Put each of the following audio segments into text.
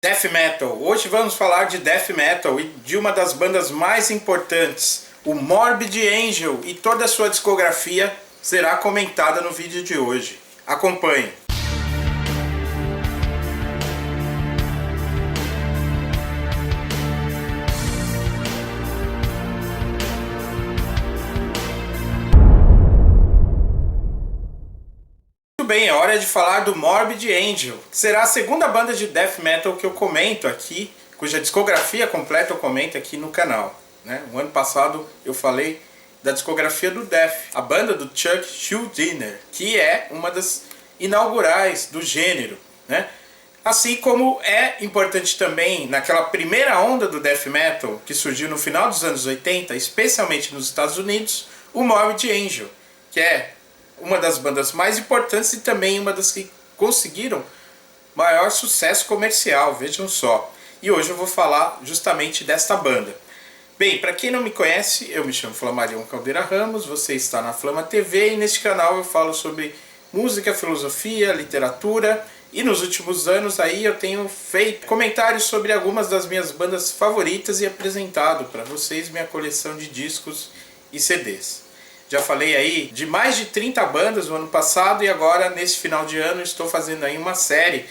Death Metal. Hoje vamos falar de Death Metal e de uma das bandas mais importantes, o Morbid Angel, e toda a sua discografia será comentada no vídeo de hoje. Acompanhe. Bem, é hora de falar do Morbid Angel, que será a segunda banda de death metal que eu comento aqui, cuja discografia completa eu comento aqui no canal, né? O ano passado eu falei da discografia do Death, a banda do Chuck Schuldiner, que é uma das inaugurais do gênero, né? Assim como é importante também, naquela primeira onda do death metal que surgiu no final dos anos 80, especialmente nos Estados Unidos, o Morbid Angel, que é uma das bandas mais importantes e também uma das que conseguiram maior sucesso comercial, vejam só. E hoje eu vou falar justamente desta banda. Bem, para quem não me conhece, eu me chamo Flamarion Caldeira Ramos, você está na Flama TV e neste canal eu falo sobre música, filosofia, literatura, e nos últimos anos aí eu tenho feito comentários sobre algumas das minhas bandas favoritas e apresentado para vocês minha coleção de discos e CDs. Já falei aí de mais de 30 bandas no ano passado e agora nesse final de ano estou fazendo aí uma série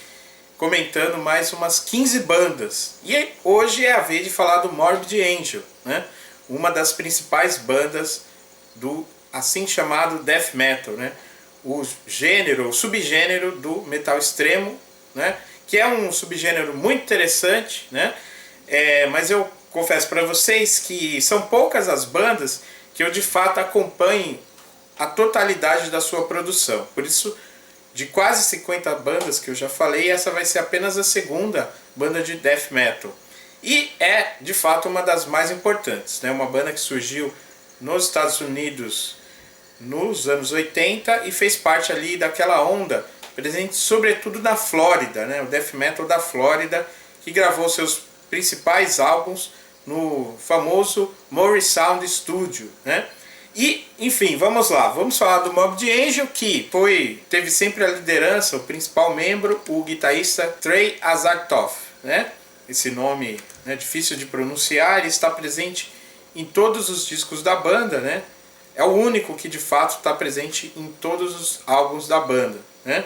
comentando mais umas 15 bandas. E hoje é a vez de falar do Morbid Angel, né? Uma das principais bandas do assim chamado death metal, né? O gênero, o subgênero do metal extremo, né? Que é um subgênero muito interessante, né? Mas eu confesso para vocês que são poucas as bandas que eu de fato acompanhe a totalidade da sua produção. Por isso, de quase 50 bandas que eu já falei, essa vai ser apenas a segunda banda de death metal. E é de fato uma das mais importantes, né? Uma banda que surgiu nos Estados Unidos nos anos 80 e fez parte ali daquela onda presente sobretudo na Flórida, né? O death metal da Flórida, que gravou seus principais álbuns no famoso Murray Sound Studio, né? E, enfim, vamos lá, vamos falar do Morbid Angel, que teve sempre a liderança, o principal membro, o guitarrista Trey Azagtov, né? Esse nome, né, difícil de pronunciar, ele está presente em todos os discos da banda, né? É o único que de fato está presente em todos os álbuns da banda, né?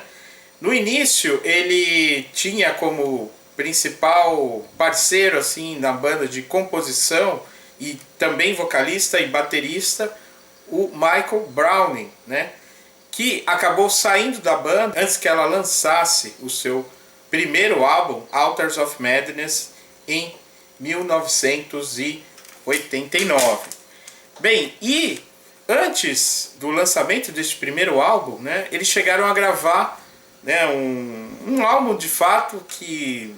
No início ele tinha como principal parceiro assim na banda de composição e também vocalista e baterista o Michael Browning, né? Que acabou saindo da banda antes que ela lançasse o seu primeiro álbum, Altars of Madness, em 1989. Bem, e antes do lançamento deste primeiro álbum, né, eles chegaram a gravar, né, um álbum de fato que,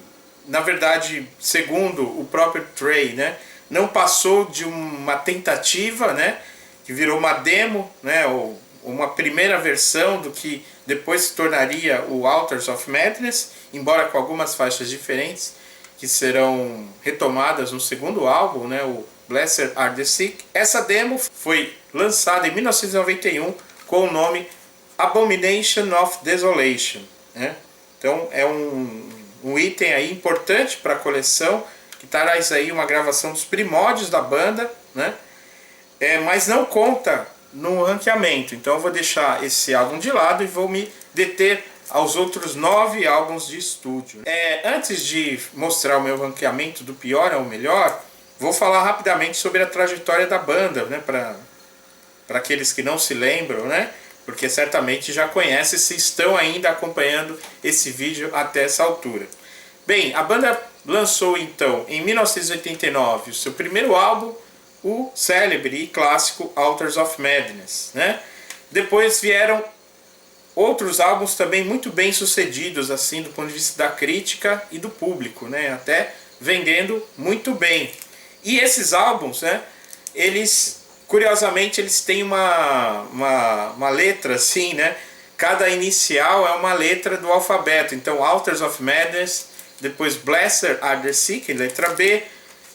na verdade, segundo o próprio Trey, né, não passou de uma tentativa, né, que virou uma demo, né, ou uma primeira versão do que depois se tornaria o Altars of Madness, embora com algumas faixas diferentes que serão retomadas no segundo álbum, né, o Blessed Are the Sick. Essa demo foi lançada em 1991 com o nome Abomination of Desolation, né? Então é um item aí importante para a coleção, que traz aí uma gravação dos primórdios da banda, né? Mas não conta no ranqueamento, então eu vou deixar esse álbum de lado e vou me deter aos outros 9 álbuns de estúdio. Antes de mostrar o meu ranqueamento do pior ao melhor, vou falar rapidamente sobre a trajetória da banda, né, para aqueles que não se lembram, né, porque certamente já conhecem se estão ainda acompanhando esse vídeo até essa altura. Bem, a banda lançou então em 1989 o seu primeiro álbum, o célebre e clássico Altars of Madness, né? Depois vieram outros álbuns também muito bem sucedidos, assim, do ponto de vista da crítica e do público, né? Até vendendo muito bem. E esses álbuns, né? Eles, curiosamente, eles têm uma letra assim, né? Cada inicial é uma letra do alfabeto. Então, Altars of Madness, depois Blessed Are the Sick, letra B,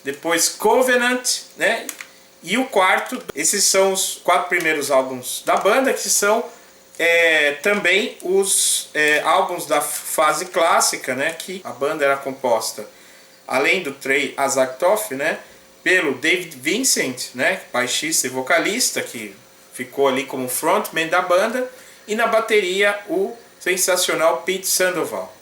depois Covenant, né? E o quarto, esses são os 4 primeiros álbuns da banda, que são também os álbuns da fase clássica, né, que a banda era composta, além do Trey Azagtov, né, pelo David Vincent, né, baixista e vocalista, que ficou ali como frontman da banda, e na bateria o sensacional Pete Sandoval.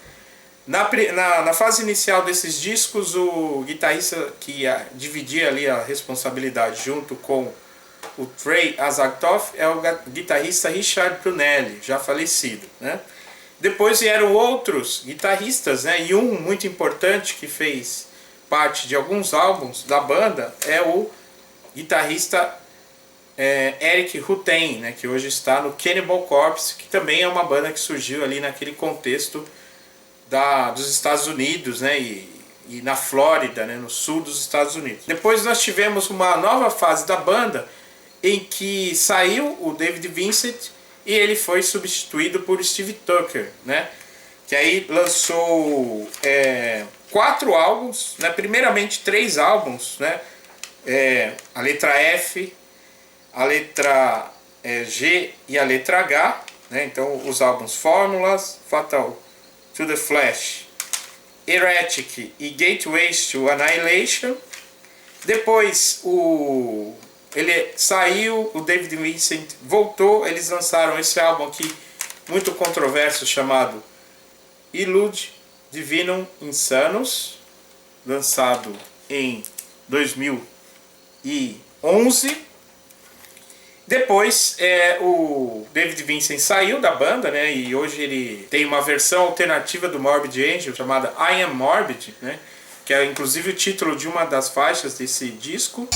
Na fase inicial desses discos, o guitarrista que dividia ali a responsabilidade junto com o Trey Azagtov é o guitarrista Richard Brunelli, já falecido, né? Depois vieram outros guitarristas, né? E um muito importante que fez parte de alguns álbuns da banda é o guitarrista Eric Rutain, né? Que hoje está no Cannibal Corpse, que também é uma banda que surgiu ali naquele contexto dos Estados Unidos, né, e na Flórida, né, no sul dos Estados Unidos. Depois nós tivemos uma nova fase da banda em que saiu o David Vincent e ele foi substituído por Steve Tucker, né, que aí lançou 4 álbuns, né, primeiramente 3 álbuns, né, a letra F, a letra G e a letra H, né, então os álbuns Fórmulas, Fatal to the Flash, Heretic e Gateways to Annihilation. Depois ele saiu, o David Vincent voltou, eles lançaram esse álbum aqui muito controverso chamado Illud Divinum Insanus, lançado em 2011. Depois o David Vincent saiu da banda, né, e hoje ele tem uma versão alternativa do Morbid Angel chamada I Am Morbid, né, que é inclusive o título de uma das faixas desse disco.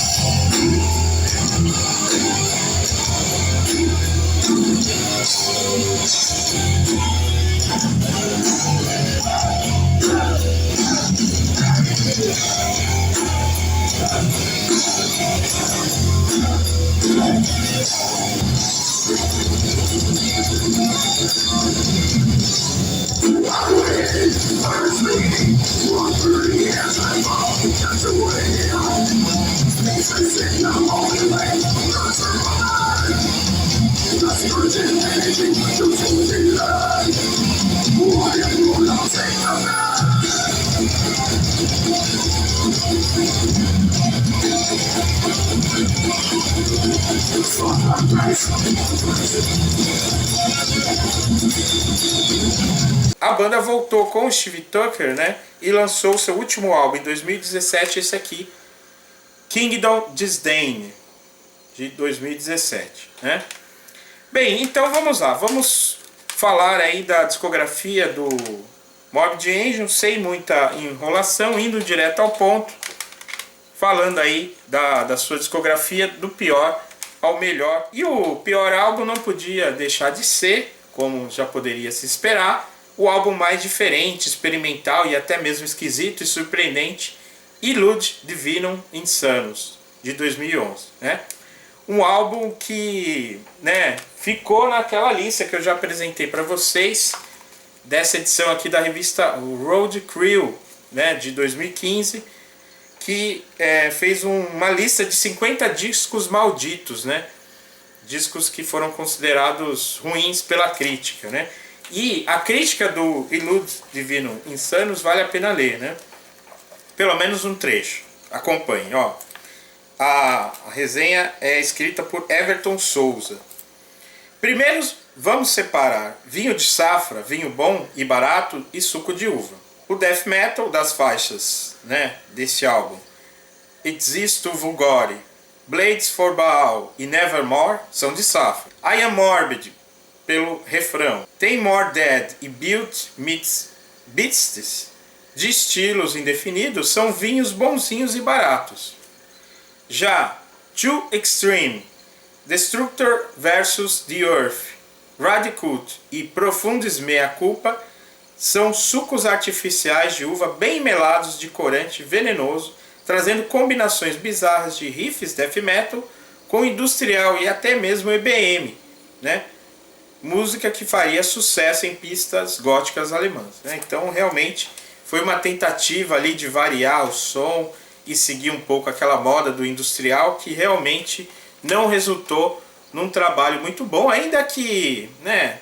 A banda voltou com o Steve Tucker, né, e lançou o seu último álbum em 2017, esse aqui, Kingdom Disdain, de 2017, né? Bem, então vamos lá, vamos falar aí da discografia do Morbid Angel, sem muita enrolação, indo direto ao ponto, falando aí da sua discografia, do pior ao melhor. E o pior álbum não podia deixar de ser, como já poderia se esperar, o álbum mais diferente, experimental e até mesmo esquisito e surpreendente, Illud Divinum Insanus, de 2011, né? Um álbum que, né, ficou naquela lista que eu já apresentei para vocês, dessa edição aqui da revista Road Crew, né, de 2015, que fez uma lista de 50 discos malditos, né? Discos que foram considerados ruins pela crítica, né? E a crítica do Illud Divinum Insanus vale a pena ler, né? Pelo menos um trecho. Acompanhe, ó. A resenha é escrita por Everton Souza. Primeiro, vamos separar vinho de safra, vinho bom e barato e suco de uva. O death metal das faixas, né, desse álbum, Existo Vulgore, Blades for Baal e Nevermore são de safra. I Am Morbid, pelo refrão, Tem More Dead e Build Meets Beasts, de estilos indefinidos, são vinhos bonzinhos e baratos. Já Too Extreme, Destructor vs. The Earth, Radicut e Profundis Mea Culpa são sucos artificiais de uva bem melados de corante venenoso, trazendo combinações bizarras de riffs death metal com industrial e até mesmo EBM, né? Música que faria sucesso em pistas góticas alemãs, né? Então realmente foi uma tentativa ali de variar o som e seguir um pouco aquela moda do industrial que realmente não resultou num trabalho muito bom, ainda que, né,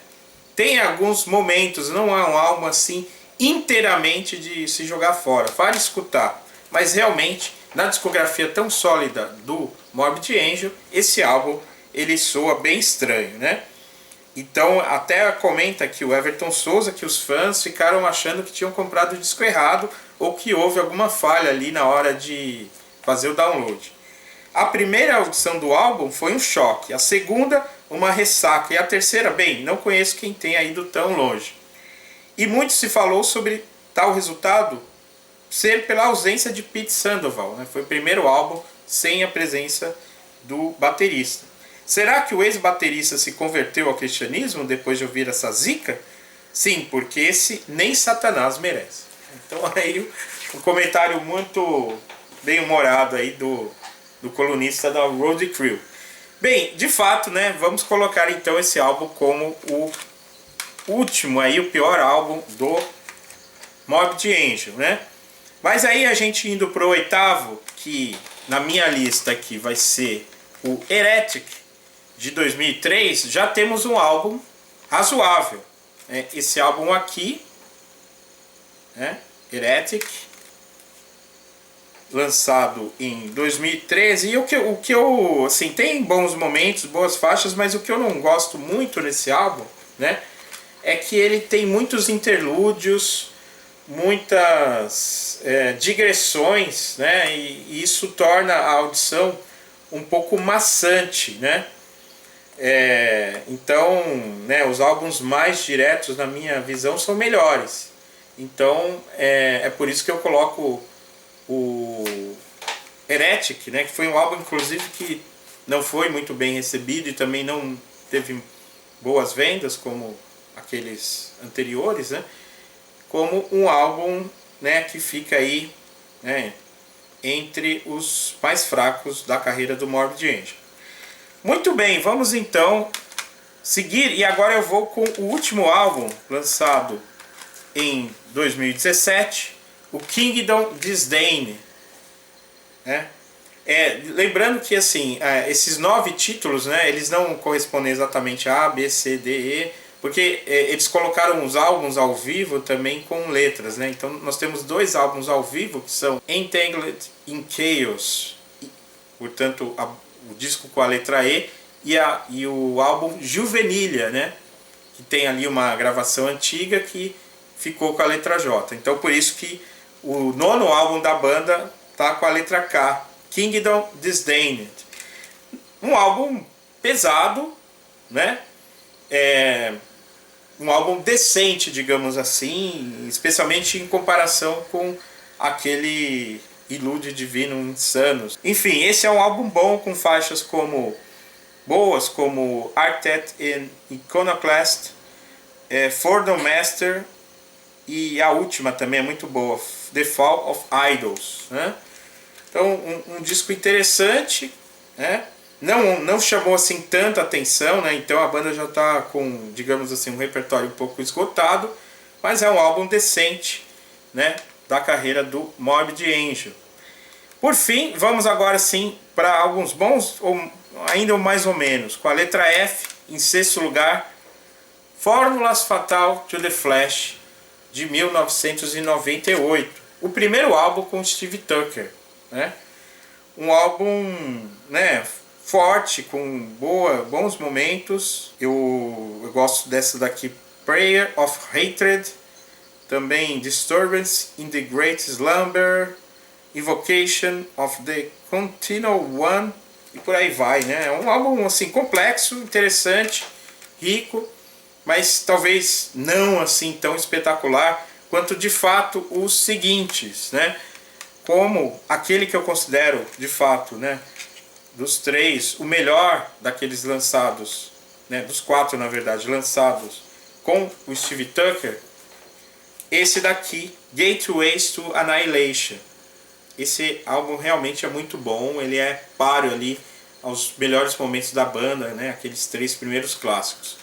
tem alguns momentos, não é um álbum assim inteiramente de se jogar fora, vale escutar, mas realmente na discografia tão sólida do Morbid Angel, esse álbum ele soa bem estranho, né? Então até comenta aqui o Everton Souza que os fãs ficaram achando que tinham comprado o disco errado ou que houve alguma falha ali na hora de fazer o download. A primeira audição do álbum foi um choque, a segunda uma ressaca e a terceira, bem, não conheço quem tenha ido tão longe. E muito se falou sobre tal resultado ser pela ausência de Pete Sandoval, né? Foi o primeiro álbum sem a presença do baterista. Será que o ex-baterista se converteu ao cristianismo depois de ouvir essa zica? Sim, porque esse nem Satanás merece. Então aí um comentário muito bem humorado aí do colunista da Road Crew. Bem, de fato, né, vamos colocar então esse álbum como o último aí, o pior álbum do Morbid Angel, né? Mas aí a gente indo pro oitavo, que na minha lista aqui vai ser o Heretic de 2003, já temos um álbum razoável. Esse álbum aqui, né, Heretic, lançado em 2013, e o que eu assim, tem bons momentos, boas faixas, mas o que eu não gosto muito nesse álbum, né, é que ele tem muitos interlúdios, muitas digressões, né, e isso torna a audição um pouco maçante, né. Então, né, os álbuns mais diretos, na minha visão, são melhores. Então, é por isso que eu coloco o Heretic, né, que foi um álbum, inclusive, que não foi muito bem recebido e também não teve boas vendas, como aqueles anteriores, né, como um álbum, né, que fica aí, né, entre os mais fracos da carreira do Morbid Angel. Muito bem, vamos então seguir, e agora eu vou com o último álbum lançado em 2017, o Kingdom Disdain, né? Lembrando que assim, esses 9 títulos, né, eles não correspondem exatamente a B, C, D, E, porque eles colocaram os álbuns ao vivo também com letras, né? Então nós temos 2 álbuns ao vivo que são Entangled in Chaos, portanto o disco com a letra E, e o álbum Juvenilia, né, que tem ali uma gravação antiga que ficou com a letra J. Então por isso que o 9º álbum da banda tá com a letra K, Kingdom Disdained. Um álbum pesado, né? Um álbum decente, digamos assim, especialmente em comparação com aquele Ilude Divino Insanos. Enfim, esse é um álbum bom, com faixas boas como Arctet and Iconoclast, For the Master, e a última também é muito boa, The Fall of Idols, né? Então um disco interessante, né? Não chamou assim tanta atenção, né? Então a banda já está com, digamos assim, um repertório um pouco esgotado, mas é um álbum decente, né, da carreira do Morbid Angel. Por fim, vamos agora sim para alguns bons, ou ainda mais ou menos, com a letra F em 6º lugar, Fórmulas Fatal to the Flash, de 1998. O primeiro álbum com Steve Tucker, né? Um álbum, né, forte, com bons momentos. Eu gosto dessa daqui, Prayer of Hatred, também Disturbance in the Great Slumber, Invocation of the Continual One, e por aí vai, né? É um álbum assim complexo, interessante, rico, mas talvez não assim tão espetacular quanto de fato os seguintes, né? Como aquele que eu considero de fato, né, dos 3, o melhor daqueles lançados, né, dos 4 na verdade, lançados com o Steve Tucker, esse daqui, Gateways to Annihilation. Esse álbum realmente é muito bom, ele é páreo ali aos melhores momentos da banda, né, aqueles 3 primeiros clássicos.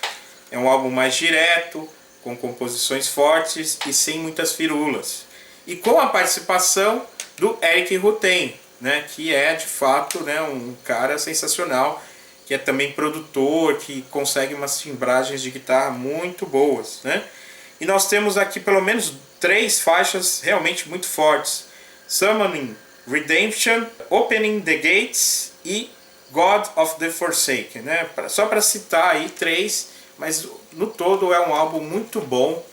É um álbum mais direto, com composições fortes e sem muitas firulas. E com a participação do Erik Rutten, né, que é de fato, né, um cara sensacional, que é também produtor, que consegue umas timbragens de guitarra muito boas, né? E nós temos aqui pelo menos 3 faixas realmente muito fortes: Summoning Redemption, Opening the Gates e God of the Forsaken, né? Só para citar aí 3, mas no todo é um álbum muito bom.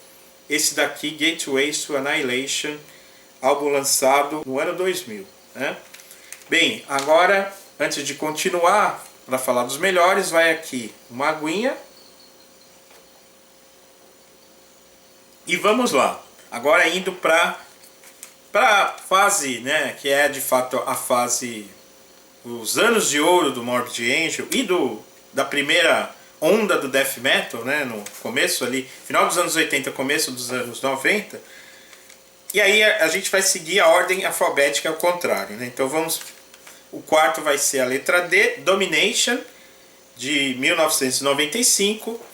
Esse daqui, Gateways to Annihilation, álbum lançado no ano 2000, né? Bem, agora, antes de continuar, para falar dos melhores, vai aqui uma aguinha. E vamos lá. Agora indo para a fase, né, que é de fato a fase, os anos de ouro do Morbid Angel e da primeira onda do Death Metal, né, no começo ali, final dos anos 80, começo dos anos 90. E aí a gente vai seguir a ordem alfabética ao contrário, né? Então vamos... O quarto vai ser a letra D, Domination, de 1995.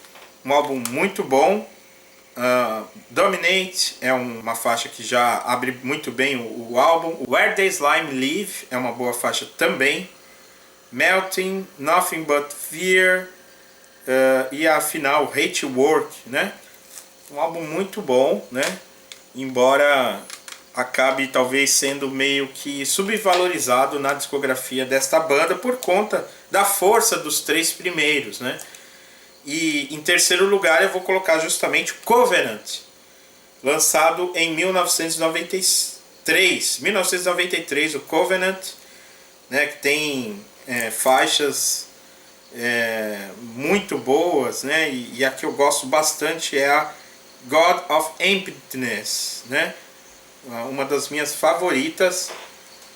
Um álbum muito bom. Dominate é uma faixa que já abre muito bem o álbum. Where the Slime Live é uma boa faixa também. Melting, Nothing But Fear, e a final, Hate Work, né? Um álbum muito bom, né? Embora acabe talvez sendo meio que subvalorizado na discografia desta banda por conta da força dos 3 primeiros, né? E em terceiro lugar eu vou colocar justamente o Covenant, lançado em 1993, o Covenant, né, que tem faixas muito boas, né? E a que eu gosto bastante é a God of Emptiness, né? Uma das minhas favoritas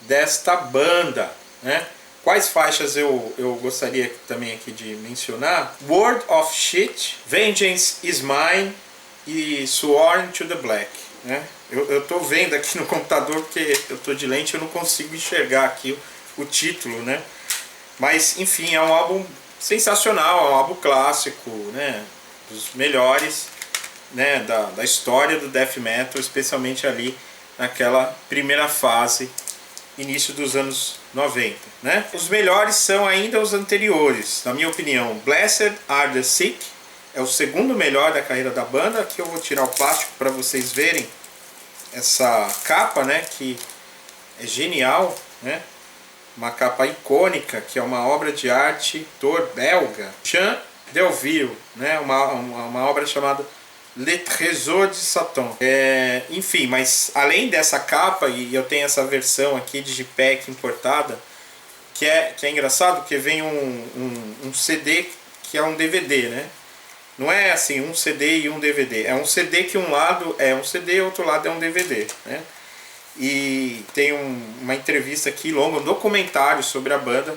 desta banda, né? Quais faixas eu gostaria também aqui de mencionar? World of Shit, Vengeance is Mine e Sworn to the Black, né? Eu tô vendo aqui no computador porque eu tô de lente, eu não consigo enxergar aqui o título, né? Mas enfim, é um álbum sensacional, é um álbum clássico, né? Dos melhores, né, da história do Death Metal, especialmente ali naquela primeira fase, início dos anos 90, né? Os melhores são ainda os anteriores, na minha opinião. Blessed Are the Sick é o segundo melhor da carreira da banda. Aqui eu vou tirar o plástico para vocês verem essa capa, né, que é genial, né? Uma capa icônica, que é uma obra de arte do belga Jean Delville, né? Uma obra chamada Le Trésor de Satan. Enfim, mas além dessa capa, e eu tenho essa versão aqui de JPEG importada, que é engraçado, porque vem um CD que é um DVD, né? Não é assim, um CD e um DVD. É um CD que um lado é um CD e outro lado é um DVD, né? E tem uma entrevista aqui longa, um documentário sobre a banda,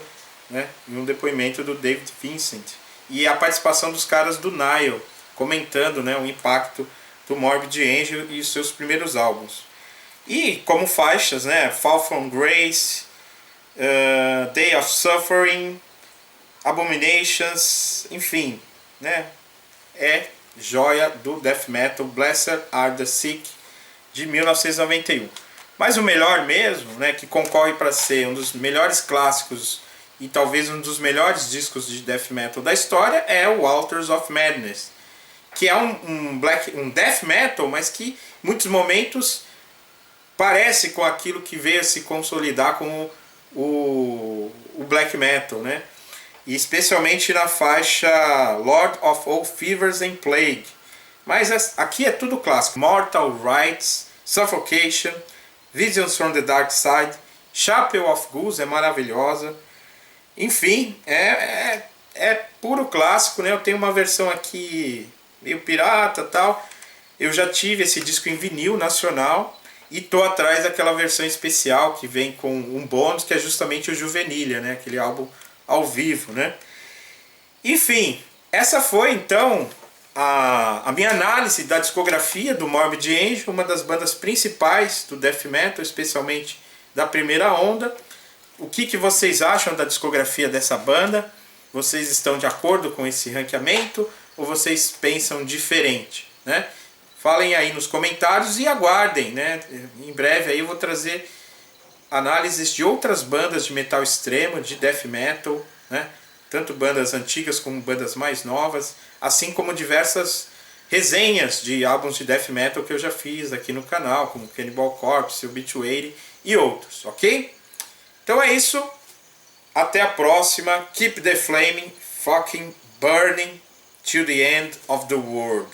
né? E um depoimento do David Vincent. E a participação dos caras do Nile, comentando, né, o impacto do Morbid Angel e os seus primeiros álbuns. E como faixas, né, Fall From Grace, Day of Suffering, Abominations, enfim, né, é joia do Death Metal. Blessed Are the Sick, de 1991. Mas o melhor mesmo, né, que concorre para ser um dos melhores clássicos e talvez um dos melhores discos de Death Metal da história, é o Altars of Madness, que é um death metal, mas que em muitos momentos parece com aquilo que veio a se consolidar como o black metal, né? E especialmente na faixa Lord of All Fevers and Plague. Mas aqui é tudo clássico: Mortal Rites, Suffocation, Visions from the Dark Side, Chapel of Ghouls é maravilhosa. Enfim, é puro clássico, né? Eu tenho uma versão aqui meio pirata, tal. Eu já tive esse disco em vinil nacional e tô atrás daquela versão especial que vem com um bônus, que é justamente o Juvenilha, né? Aquele álbum ao vivo, né? Enfim, essa foi então a minha análise da discografia do Morbid Angel, uma das bandas principais do death metal, especialmente da primeira onda. O que vocês acham da discografia dessa banda? Vocês estão de acordo com esse ranqueamento ou vocês pensam diferente, né? Falem aí nos comentários e aguardem, né? Em breve aí eu vou trazer análises de outras bandas de metal extremo, de death metal, né? tanto bandas antigas como bandas mais novas, assim como diversas resenhas de álbuns de death metal que eu já fiz aqui no canal, como Cannibal Corpse, Obituary e outros, ok? Então é isso, até a próxima, keep the flame fucking burning till the end of the world.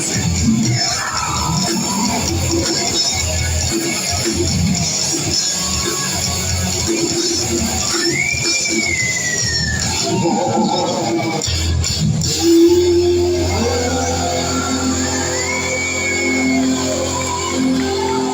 It's